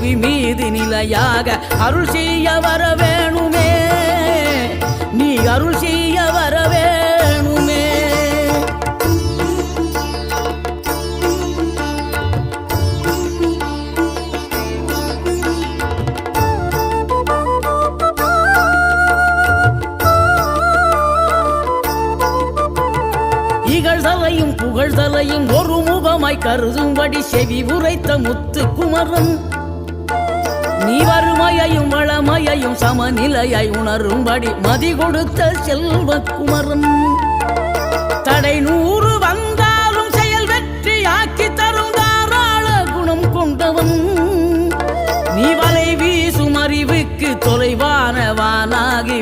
புவி மீது நிலையாக அருள் செய்ய வர வேணுமே, நீ அருள் செய்ய வர வேணுமே. இகழ்தலையும் புகழ்தலையும் ஒரு முகமாய் கருதும்படி செவி உரைத்த முத்து குமரன், நீ வறுமையையும் வளமையையும் சமநிலையை உணரும்படி மதி கொடுத்த செல்வ குமரன். தடை 100 வந்தாலும் செயல் வெற்றி ஆக்கி தரும் தாராள குணம் கொண்டவன், நீ வலை வீசும் அறிவுக்கு தொலைவானவானாகி